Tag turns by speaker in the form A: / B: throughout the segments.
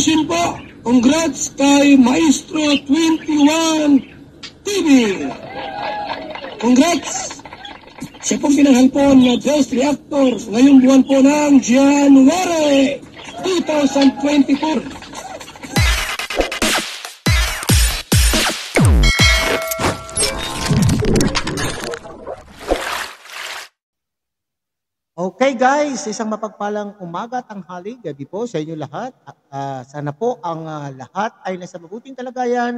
A: Congratulations po! Congrats kay Maestro 21 TV! Congrats! Siya pong pinanghalpon na Best Reactor ngayong buwan po ng January 2024.
B: Okay guys, isang mapagpalang umaga, tanghali, gabi po sa inyo lahat. Sana po ang lahat ay nasa mabuting kalagayan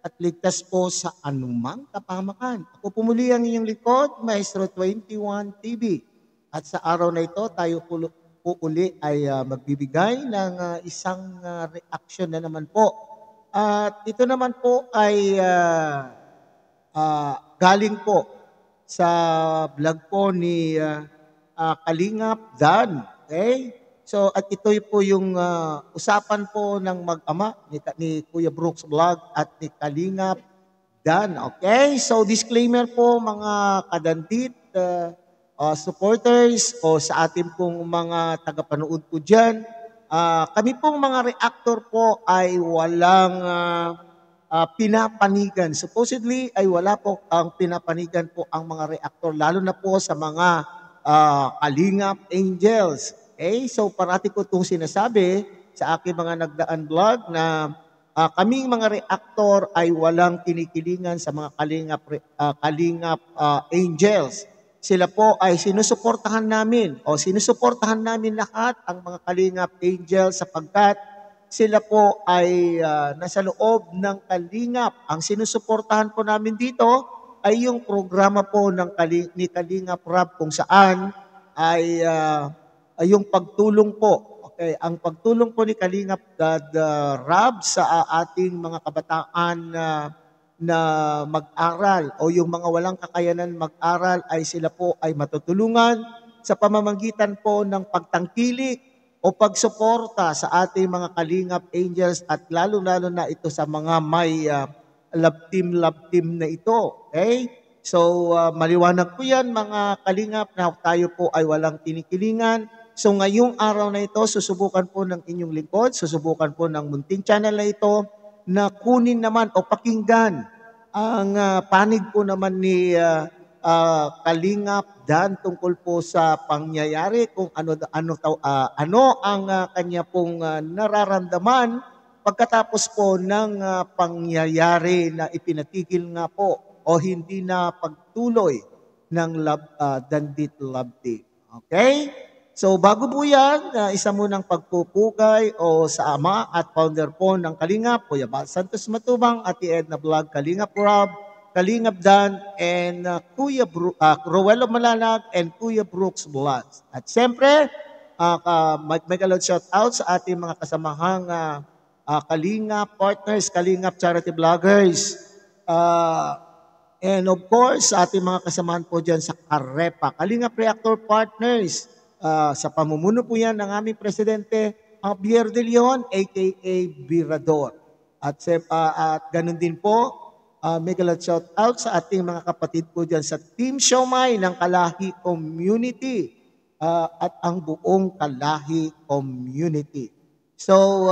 B: at ligtas po sa anumang kapahamakan. Ako po muli ang inyong likod, Maestro 21 TV. At sa araw na ito, tayo po uli ay magbibigay ng isang reaction na naman po. At ito naman po ay galing po sa vlog po ni Kalingap Dan. Okay? So, at ito po yung usapan po ng mag-ama ni Kuya Brooks Vlog at ni Kalingap Dan. Okay? So, disclaimer po mga kadandit, supporters o sa ating pong mga tagapanood po dyan. Kami pong mga reactor po ay walang pinapanigan. Supposedly ay wala po ang pinapanigan po ang mga reactor, lalo na po sa mga Kalingap Angels. Okay? So parati ko itong sinasabi sa aking mga nagdaan vlog na kaming mga reactor ay walang kinikilingan sa mga Kalingap Angels. Sila po ay sinusuportahan namin o sinusuportahan namin lahat ang mga Kalingap Angels sapagkat sila po ay nasa loob ng Kalingap. Ang sinusuportahan po namin dito ay yung programa po ni Kalingap Rob kung saan ay yung pagtulong po. Okay, ang pagtulong po ni Kalingap Rob sa ating mga kabataan na mag-aral o yung mga walang kakayanan mag-aral ay sila po ay matutulungan sa pamamagitan po ng pagtangkilik o pagsuporta sa ating mga Kalingap Angels at lalo-lalo na ito sa mga may love team na ito. Okay? So, maliwanag po yan mga Kalingap na tayo po ay walang tinikilingan. So, ngayong araw na ito, susubukan po ng inyong lingkod, susubukan po ng munting channel na ito na kunin naman o pakinggan ang panig po naman ni Kalingap Dan tungkol po sa pangyayari kung ano ang kanya pong nararamdaman pagkatapos po ng pangyayari na ipinatigil nga po o hindi na pagtuloy ng Dandit Love Team. Okay? So bago po yan, isa munang pagpupugay o sa ama at founder po ng Kalingap, Kuya Bal Santos Matubang, Ate Edna Vlog, Kalingap Rob, Kalingap Dan, and Kuya Roelo Malanag and Kuya Brooks Vlog. At siyempre, may kalot shout out sa ating mga kasamahang Kalingap partners, Kalingap charity vloggers, and of course, sa ating mga kasamahan po dyan sa Karepa, Kalingap Reactor partners, sa pamumuno po yan ng aming presidente, Javier De Leon, aka Virador. At ganun din po, may galat shout out sa ating mga kapatid po dyan sa Team Siomay ng Kalahi Community at ang buong Kalahi Community. So,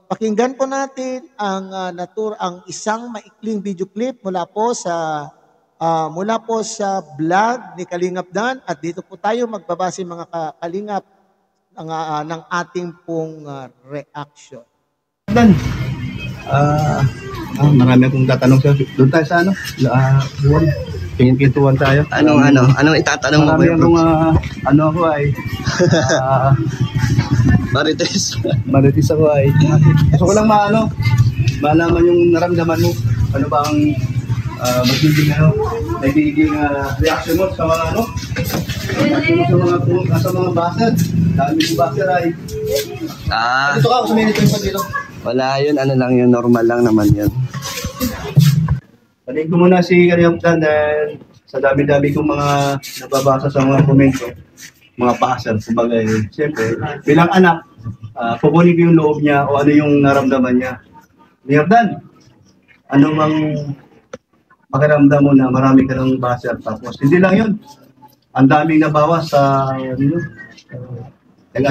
B: pakinggan po natin ang isang maikling video clip mula po sa vlog ni Kalingap Dan at dito po tayo magbabase mga Kalingap ng ating pong reaction.
C: Dan, marami akong tatanong sa doon tayo sa buwan. Pintuan tayo.
D: Anong itatanong mo?
C: Marami akong ako ay Marites ako ay. Gusto ko lang malaman yung naramdaman mo. Ano ba ang nagiging reaction mo sa mga sa mga baser. Dami yung baser ay. Ito ka, kusuminit yung dito.
D: Wala yun, lang yun, normal lang naman yun.
C: Tanig ko muna si Kalingap Dan dahil sa dami-dami kong mga nababasa sa mga komento, mga baser, kumbaga siyempre, bilang anak, pupunin ko yung loob niya o ano yung naramdaman niya. Kalingap Dan, ano bang pakiramdam mo na marami ka ng baser tapos hindi lang yun, ang daming nabawas sa ang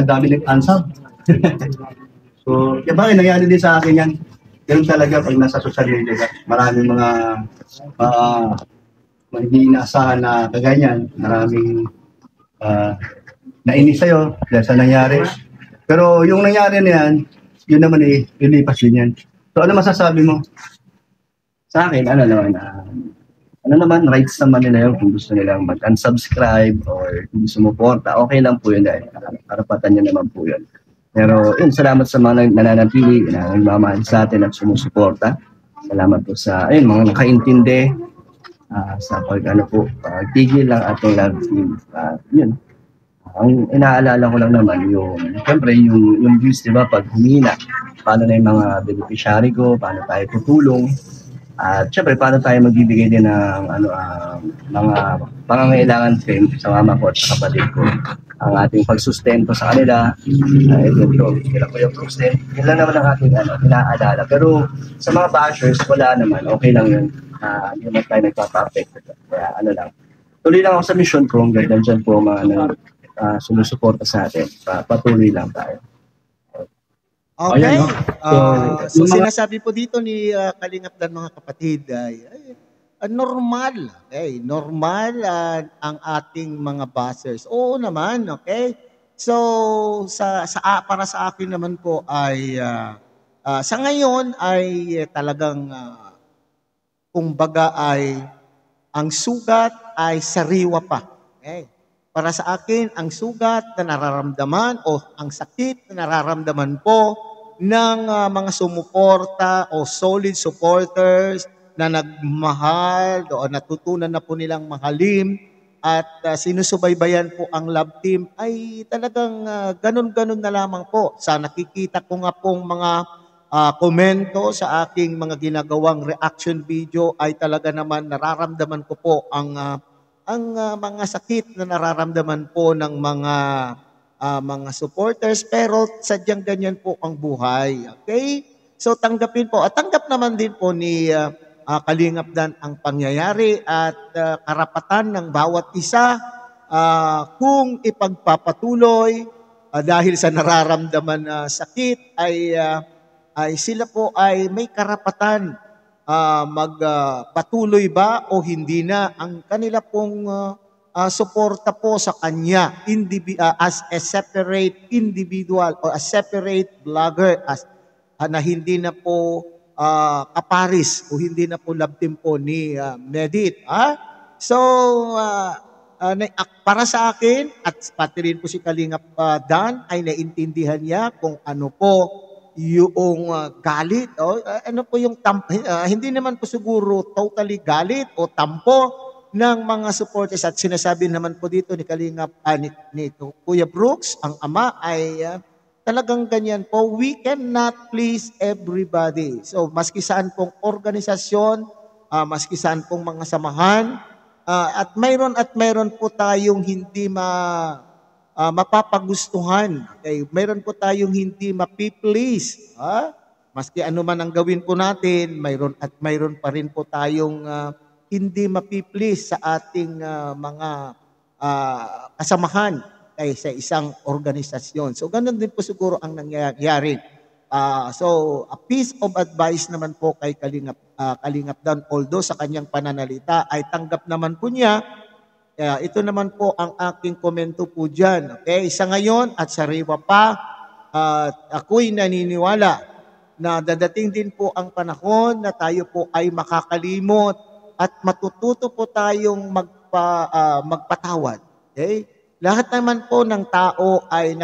C: dami nag-ansab. So, nangyari din sa akin yan. Ganun talaga pag nasa social media ka. Maraming mga hindi inaasahan na kaganyan. Maraming nainis sa'yo dahil sa nangyari. Pero yung nangyari na yan, yun naman ilipas din yan. So, ano masasabi mo?
D: Sa akin, ano naman, rights naman nila yun kung gusto nilang mag-unsubscribe or kung sumuporta, okay lang po yun dahil karapatan nyo naman po yun. Pero yun, salamat sa mga nananatili na nagmamahal sa atin at sumusuporta. Salamat po sa mga nakaintindi sa tigil lang ating love team. Yun. Ang inaalala ko lang naman siyempre yung views, di ba, pag humina, paano na yung mga beneficiary ko, paano tayo tutulong, at syempre, paano tayo magbibigay din ng mga pangangailangan sa mama ko at sa kapatid ko. Ang ating pagsustento sa kanila, sila ko yung Brooks din. Yun lang naman ang ating inaalala. Pero sa mga bashers, wala naman. Okay lang yun. Hindi naman tayo nagpapa-affect. Kaya tuloy lang ako sa mission ko. Ganyan dyan po mga sumusuporta sa atin. Patuloy lang tayo.
B: Okay. So sinasabi po dito ni Kalingap Dan, mga kapatid, ay normal. Okay, normal ang ating mga bashers. Oo naman, okay? So para sa akin naman po ay sa ngayon ay talagang kumbaga ay ang sugat ay sariwa pa. Okay? Para sa akin, ang sugat na nararamdaman o ang sakit na nararamdaman po ng mga sumuporta o solid supporters na nagmahal o natutunan na po nilang mahalin at sinusubaybayan po ang love team ay talagang ganun-ganun na lamang po. Sa nakikita ko nga pong mga komento sa aking mga ginagawang reaction video ay talaga naman nararamdaman ko po ang mga sakit na nararamdaman po ng mga supporters, pero sadyang ganyan po ang buhay. Okay? So tanggapin po. At tanggap naman din po ni Kalingap Dan ang pangyayari at karapatan ng bawat isa kung ipagpapatuloy dahil sa nararamdaman na sakit ay sila po ay may karapatan magpatuloy ba o hindi na ang kanila pong suporta po sa kanya as a separate individual o a separate vlogger na hindi na po kaparis o hindi na po love team po ni Medit. So, para sa akin at pati rin po si Kalingap Dan ay naintindihan niya kung ano po yung galit ano po yung hindi naman po siguro totally galit o tampo ng mga supporters at sinasabi naman po dito ni Kalingap ni Kuya Brooks, ang ama ay talagang ganyan po, we cannot please everybody. So maski saan pong organisasyon, maski saan pong mga samahan, at mayroon po tayong hindi mapapagustuhan. Okay? Mayroon po tayong hindi mapi-please. Maski ano man ang gawin po natin, mayroon pa rin po tayong hindi mapi-please sa ating mga kasamahan sa isang organisasyon. So ganun din po siguro ang nangyayari. So a piece of advice naman po kay Kalingap Dan, although sa kanyang pananalita ay tanggap naman po niya. Ito naman po ang aking komento po dyan. Okay? Sa ngayon at sariwa pa, ako'y naniniwala na dadating din po ang panahon na tayo po ay makakalimot at matututo po tayong magpatawad. Okay? Lahat naman po ng tao ay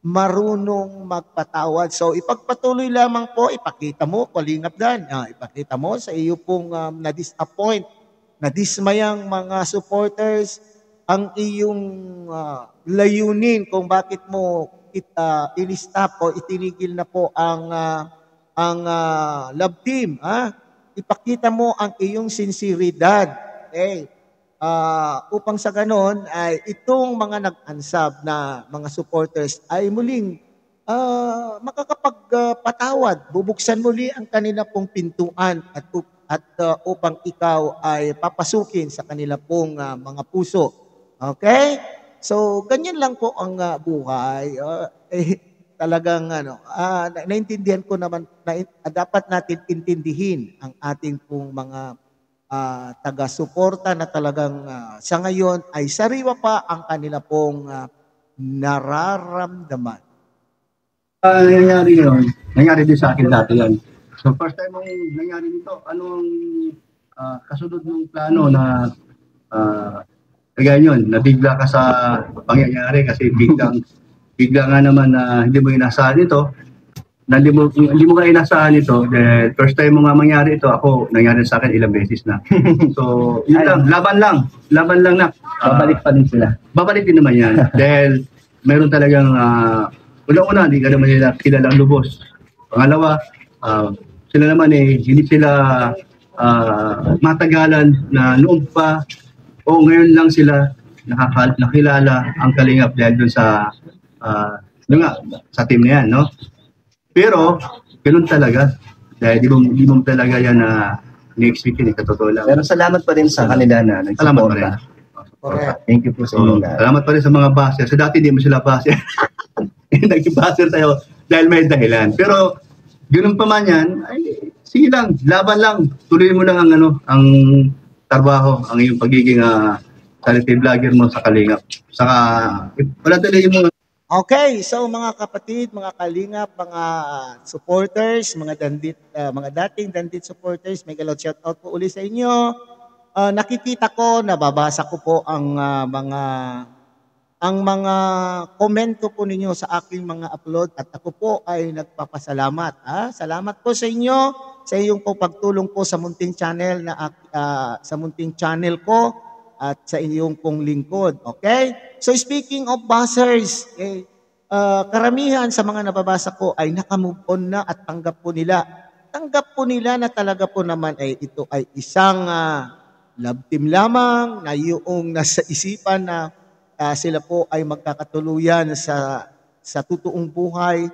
B: marunong magpatawad. So ipagpatuloy lamang po, ipakita mo, Kalingap Dan, ipakita mo sa iyo pong na-disappoint, nadismayang mga supporters ang iyong layunin kung bakit mo in-stop o itinigil na po ang love team. Ipakita mo ang iyong sinseridad. Okay? Upang sa ganon ay itong mga nag-unsub na mga supporters ay muling makakapagpatawad. Bubuksan muli ang kanila pong pintuan at upang ikaw ay papasukin sa kanila pong mga puso. Okay? So, ganyan lang po ang buhay. talagang naintindihan ko naman na dapat natin intindihin ang ating pong mga taga-suporta na talagang sa ngayon ay sariwa pa ang kanila pong nararamdaman.
C: Nangyari yun. Nangyari din sa akin dati yan. So first time mong nangyari nito, anong kasunod ng plano na kaya yun, nabigla ka sa pangyayari kasi bigla nga naman na hindi mo inasahan ito. Na hindi mo ka inasahan ito, then first time mo nga mangyari ito, ako, nangyari sa akin ilang beses na. So, yun lang, laban lang na.
D: Babalik pa din sila.
C: Babalik din naman yan. Dahil meron talagang, una-una, hindi ka naman nila kilalang lubos. Pangalawa, sila naman hindi sila matagalan na noon pa o ngayon lang sila nakilala ang Kalingap dahil doon sa sa team na yan, no? Pero, ganun talaga. Dahil di mo talaga yan na ni-expect yun, katotoo lang.
D: Pero salamat pa rin sa kanila na
C: Salamat pa rin.
D: nagsuporta. Thank you po sa inyo lahat.
C: Salamat pa rin sa mga baser. Sa dati, di mo sila baser. Naging baser tayo dahil may dahilan. Pero, ganun pa man yan, ay, sige lang, laban lang. Tuloy mo lang ang trabaho, ang iyong pagiging charity vlogger mo sa Kalingap. Saka, wala tuloy mo.
B: Okay, so mga kapatid, mga Kalingap, mga supporters, mga dating Dandit supporters, may galot shout out po uli sa inyo. Nakikita ko, nababasa ko po ang mga komento po ninyo sa aking mga upload at ako po ay nagpapasalamat. Salamat po sa inyo, sa iyong po pagtulong po sa munting channel sa munting channel ko at sa iyong pong lingkod. Okay? So speaking of buzzers, karamihan sa mga nababasa ko ay nakamove on na at tanggap po nila. Tanggap po nila na talaga po naman ay ito ay isang love team lamang na yung nasa isipan na sila po ay magkakatuluyan sa totoong buhay.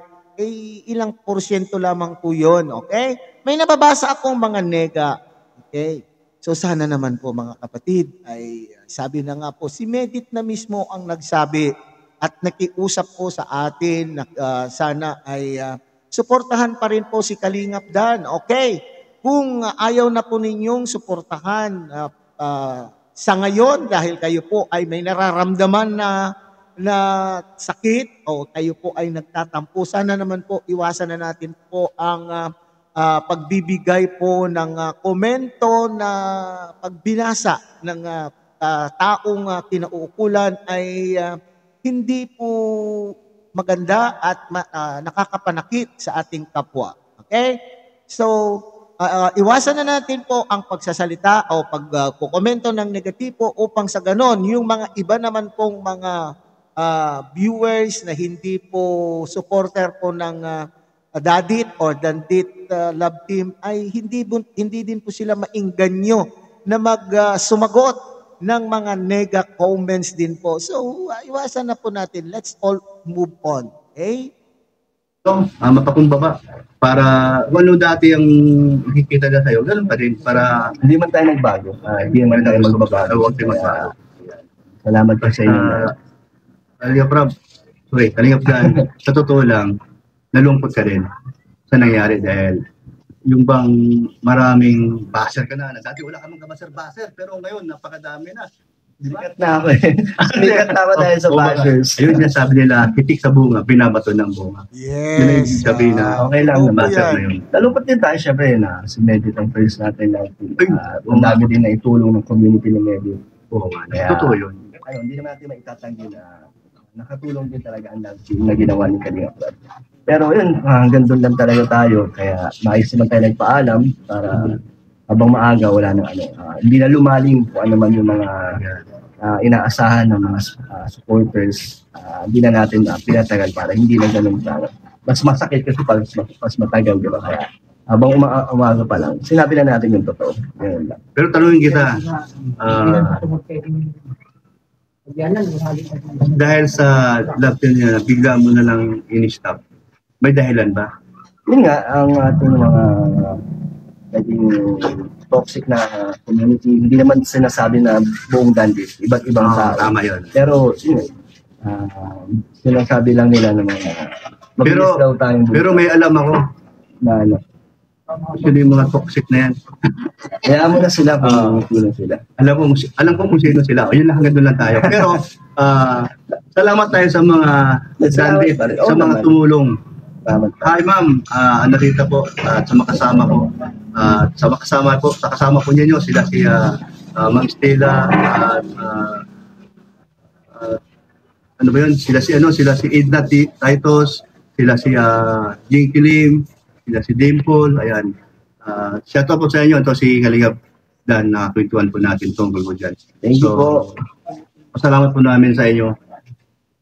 B: Ilang porsyento lamang po yun. Okay? May nababasa akong mga nega. Okay? So sana naman po mga kapatid ay sabi na nga po, si Medit na mismo ang nagsabi at nakiusap po sa atin na sana ay suportahan pa rin po si Kalingap Dan. Okay, kung ayaw na po ninyong suportahan sa ngayon dahil kayo po ay may nararamdaman na sakit o kayo po ay nagtatampo, sana naman po iwasan na natin po ang pagbibigay po ng komento na pagbinasa ng taong kinauukulan ay hindi po maganda at nakakapanakit sa ating kapwa. Okay? So, iwasan na natin po ang pagsasalita o pagkukomento ng negatibo upang sa ganon, yung mga iba naman pong mga viewers na hindi po supporter po ng Dadit or Dandit Love Team ay hindi din po sila mainganyo na sumagot ng mga nega comments din po. So, iwasan na po natin. Let's all move on. Okay?
C: So, mapakumbaba. Para walo dati ang nakikita na sa'yo, ganun pa rin. Para
D: Hindi man tayo nagbago. Hindi man tayo magbabago.
C: Huwag tayo magbago.
D: Salamat pa sa inyo.
C: Kalingap Rob, sorry, Kalingap Dan, sa totoo lang, nalungkot ka rin sa nangyari dahil yung bang maraming baser ka na. Dati wala ka mong kabaser-baser, pero ngayon napakadami na. Di ba?
D: Sikat na ako eh. Sikat na ako dahil sa bashers.
C: Ayun nga sabi nila, pitik sa bunga, binabato ng bunga. Yun ang
B: Yes.
C: sabi na,
D: Okay lang
B: Oo
D: naman.
B: po
C: baser
B: yan.
C: na yun.
D: Nalungkot din tayo syempre na si Medit ang first natin na ang dami din na itulong ng community ni Medit.
C: Oo nga,
D: Kaya-
C: totoo yun.
D: Ayun, hindi naman natin maitatanggi na nakatulong din talaga ang love team na ginawa ni Kalingap Rob. Pero yun, hanggang doon lang talaga tayo. Kaya maayos naman tayo nagpaalam para habang maaga wala nang hindi na lumalim kung ano man yung mga inaasahan ng mga supporters. Hindi na natin pinatagal para hindi na ganun para. Mas masakit kasi pag mas matagal, di ba? Kaya habang umaga pa lang, sinabi na natin yung totoo. Ganun lang.
C: Pero tanungin kita, dahil sa love team niya, bigla mo na lang in-stop. May dahilan ba?
D: Yun nga, ang ating mga naging toxic na community, hindi naman sinasabi na buong Dandit, iba't ibang tao.
C: Tama yun.
D: Pero, yun, sinasabi lang nila ng mga Mabilis daw tayong
C: Pero may alam ako,
D: na ano.
C: actually yung mga toxic na yan.
D: Kaya mo na sila kung sino sila.
C: Alam ko kung sino sila. O yun lang, hanggang doon lang tayo. Pero, salamat tayo sa mga nagdandi, sa mga tumulong. Hi ma'am, Anarita po, at sa makasama ko. Sa kasama po ninyo, sila si Ma'am Stella, at ano ba yun? Sila si Edna Titus, sila si Jinky Lim, sila si Dimple, ayan. Shout out po sa inyo, ito si Kalingap Dan, kwentuhan po natin tungkol po dyan.
D: Thank you po.
C: Pasalamat po namin sa inyo,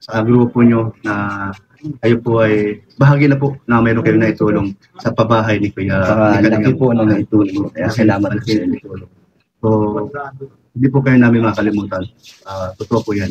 C: sa grupo nyo na kayo po ay bahagi na po na mayroon kayo na itulong sa pabahay ni Kuya.
D: Laki po na naitulong. Kaya salamat po sa inyo.
C: So, hindi po kayo namin makalimutan. Totoo po yan.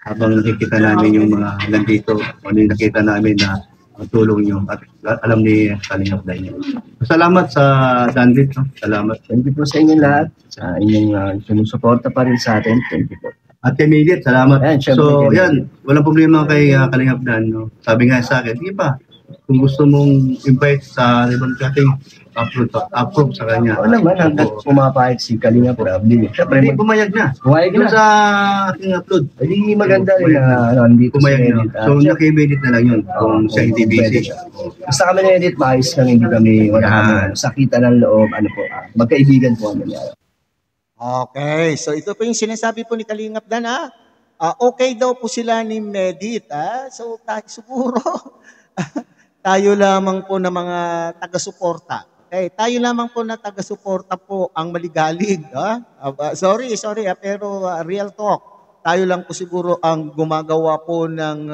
C: Habang nakikita namin yung mga nandito, o nakita namin na ang tulong nyo at alam ni Kalingap Daniel. Salamat sa Dandit. No? Salamat.
D: Thank you po sa inyo lahat. Sa inyong sumusuporta pa rin sa atin. Thank you po.
C: At kay Midit, salamat.
D: Ayan,
C: So, yan. Walang problema kay Kalingap Dan. No? Sabi nga sa akin, sige pa. Kung gusto mong invite sa ribbon cutting, approve sa kanya.
D: Oo naman, hanggang pumapahit si Kalingap Rabdi. Siyempre,
C: Hindi, pumayag na.
D: pumayag
C: Doon
D: na.
C: sa aking upload.
D: Hindi maganda rin na nandito
C: Pumayag
D: si
C: na.
D: Edit.
C: So, naki-edit na lang yun. Kung siya hindi busy.
D: Basta kami na edit, maayos lang, hindi kami wala kami sakitan ng loob, ano po, magkaibigan po kami.
B: Okay, so ito po yung sinasabi po ni Kalingap Dan, okay daw po sila ni Medit, so siguro tayo lamang po na mga taga-suporta. Okay, tayo lamang po na taga-suporta po ang maligalig. Sorry, pero real talk. Tayo lang po siguro ang gumagawa po ng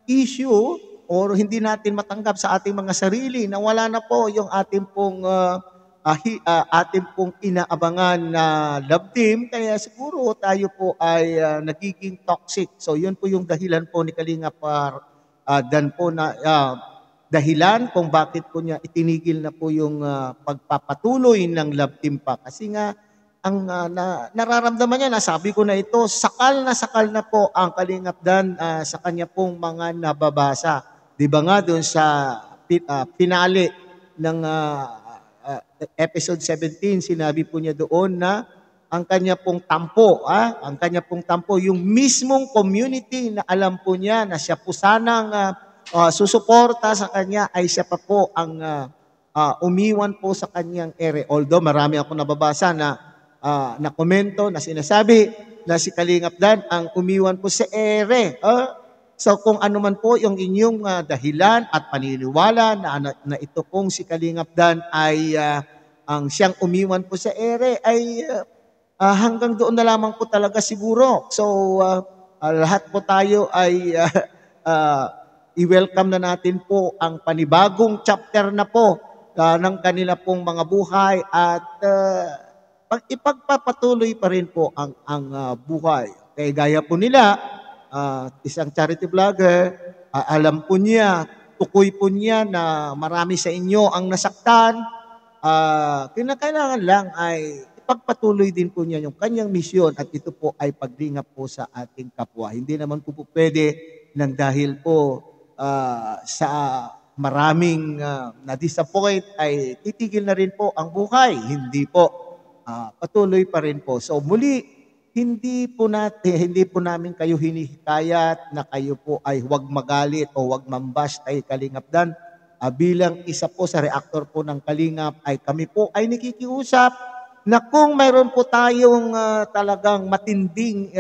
B: issue or hindi natin matanggap sa ating mga sarili na wala na po yung ating pong inaabangan na love team, kaya siguro tayo po ay nagiging toxic. So yun po yung dahilan po ni Kalingap Dan po na dahilan kung bakit po niya itinigil na po yung pagpapatuloy ng love team pa. Kasi nga ang nararamdaman niya, nasabi ko na ito, sakal na po ang Kalingap Dan sa kanya pong mga nababasa. Di ba nga doon sa finale ng episode 17, sinabi po niya doon na ang kanya pong tampo, yung mismong community na alam po niya na siya po sanang susuporta sa kanya ay siya pa po ang umiwan po sa kanyang ere. Although marami ako nababasa na komento na sinasabi na si Kalingap Dan ang umiwan po sa ere. So kung ano man po yung inyong dahilan at paniniwala na ito pong si Kalingap Dan ay ang siyang umiwan po sa ere ay hanggang doon na lamang po talaga siguro. So lahat po tayo ay i-welcome na natin po ang panibagong chapter na po ng kanila pong mga buhay at ipagpapatuloy pa rin po ang buhay. Kaya gaya po nila, isang charity vlogger, alam po niya, tukoy po niya na marami sa inyo ang nasaktan. Kinakailangan lang ay ipagpatuloy din po niya yung kanyang misyon at ito po ay paglingap po sa ating kapwa. Hindi naman po pwede nang dahil po sa maraming na-disappoint ay titigil na rin po ang buhay. Hindi po. Patuloy pa rin po. So muli, hindi po namin kayo hinihikayat na kayo po ay huwag magalit o huwag mambash kay Kalingap Dan. Bilang isa po sa reactor po ng Kalingap ay kami po ay nakikiusap na kung mayroon po tayong talagang matinding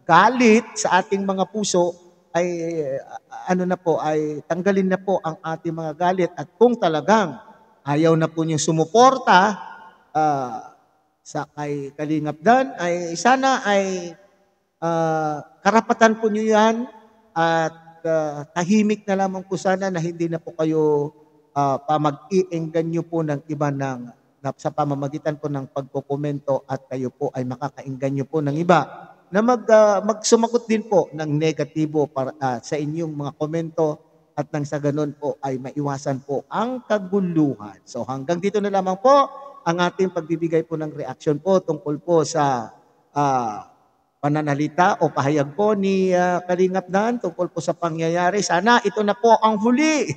B: galit sa ating mga puso ay ay tanggalin na po ang ating mga galit at kung talagang ayaw na po niyong sumuporta sa kay Kalingap Dan ay sana ay karapatan po niyo yan at tahimik na lamang po sana na hindi na po kayo mag-iengganyo po ng iba sa pamamagitan po ng pagkokomento at kayo po ay makakaengganyo po ng iba na magsumagot din po ng negatibo para sa inyong mga komento at nang sa ganun po ay maiwasan po ang kaguluhan. So hanggang dito na lamang po ang ating pagbibigay po ng reaction po tungkol po sa pananalita o pahayag po ni Kalingap Dan tungkol po sa pangyayari. Sana ito na po ang huli.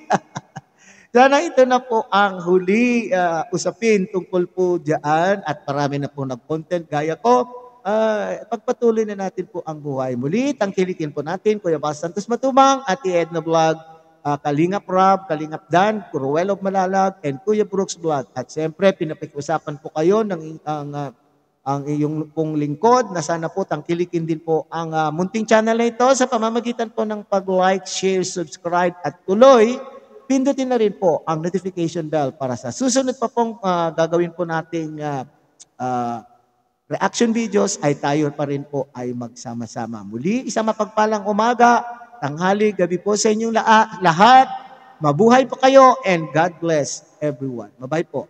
B: Sana ito na po ang huli usapin tungkol po diyan at marami na po nag-content gaya ko. Pagpatuloy na natin po ang buhay. Muli, tangkilikin po natin Kuya Bas Santos Matubang, Ate Edna Vlog, Kalingap Rob, Kalingap Dan, Cruel of Malalag, and Kuya Brooks Vlog. At siyempre, pinapakiusapan po kayo ng ang iyong pong lingkod na sana po tangkilikin din po ang munting channel na ito sa pamamagitan po ng pag-like, share, subscribe at tuloy, pindutin na rin po ang notification bell para sa susunod pa pong gagawin po nating reaction videos ay tayo pa rin po ay magsama-sama. Muli, isang mapagpalang umaga, tanghali, gabi po sa inyong lahat. Mabuhay po kayo and God bless everyone. Bye-bye po.